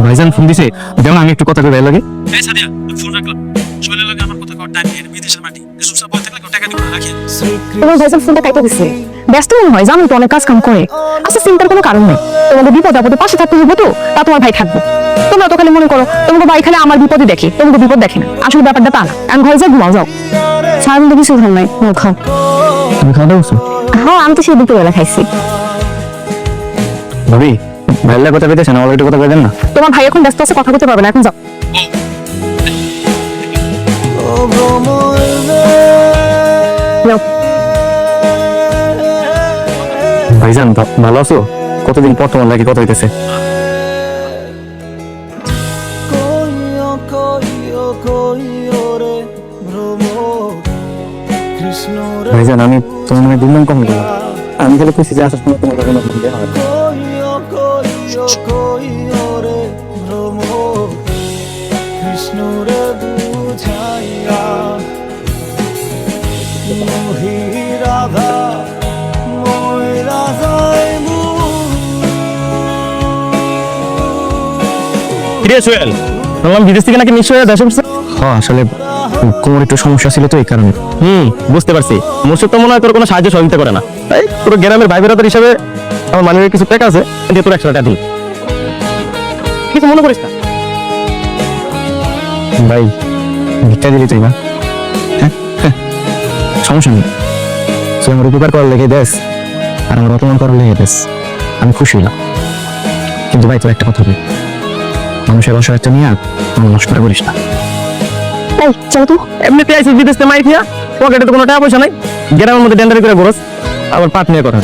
ভাইজান ফোন দিছে, যেমন আমি একটু কথা কই ভাই লাগে। এই সাদিয়া ফোন রাখলাম, চলে লাগে আমার কথা কর টাইম নিয়ে বিদেশের মাটি চুপচাপ বসে থাকলে টাকা দিব রাখি। তোমার ভাইজান ফোনটা কাইটা দিছে, ব্যস্ত মনে হয়, জানো তো অনেক কাজ কাম করে। আচ্ছা চিন্তার কোনো কারণ নেই, তোমাদের বিপদ আপদে পাশে থাকতে হবে তো, তা তোমার ভাই থাকবে। তোমরা তো খালি মনে করো তোমাকে ভাই খালি আমার বিপদে দেখে, তোমাকে বিপদ দেখে না। আসলে ব্যাপারটা তা না। আমি ঘরে যাই, ঘুমাও যাও। সারাদিন তো কিছু ধর নাই, খাও। তুমি খাওয়া দাওয়া করছো? হ্যাঁ আমি তো সেই দুপুরবেলা খাইছি। ভাবি ভাইয়ের লাগে কথা কইতেছেন, আমার একটু কথা কই দেন না। তোমার ভাই এখন ব্যস্ত আছে, কথা বলতে পারবে না, এখন যাও। যাও। ভাইজান ভালো আছো? কতদিন পর তোমার লাগে কথা হইতেছে। ভাইজান আমি তোমার মানে দুর্নাম কম করলাম। আমি খালি খুশি যে আসার সময় তোমার কোনো বিয়ে হবে। সোহেল, বললাম বিদেশ থেকে নাকি নিশ্চয় দেশে উঠছে। হ্যাঁ আসলে কোমর একটু সমস্যা ছিল তো এই কারণে। বুঝতে পারছি। মোর্শেদ তো মনে হয় তোর কোনো সাহায্য সহযোগিতা করে না, তাই তোর গ্রামের ভাই বেরাদার হিসাবে আমার মানিয়ে কিছু টাকা আছে, দিয়ে তোর 100 টাকা দিই, কিছু মনে করিস না। ভাই ভিক্ষা দিলি তুই না? সমস্যা নেই, তুই আমার উপকার করার লেগে দেশ আর আমার অপমান করার লেগে দেশ, আমি খুশি হলাম। কিন্তু ভাই তোর একটা কথা বলি, মানুষের অসহায়তা নিয়ে আমার নষ্ট করিস না। এই চলো তো। এমনিতে আইসিস বিদেশ থেকে মাই দিয়া, পকেটে তো কোনো টাকা পয়সা নাই, গ্রামের মধ্যে ডেন্ডারি করে ঘোরস, আবার পাট নিয়ে কথা।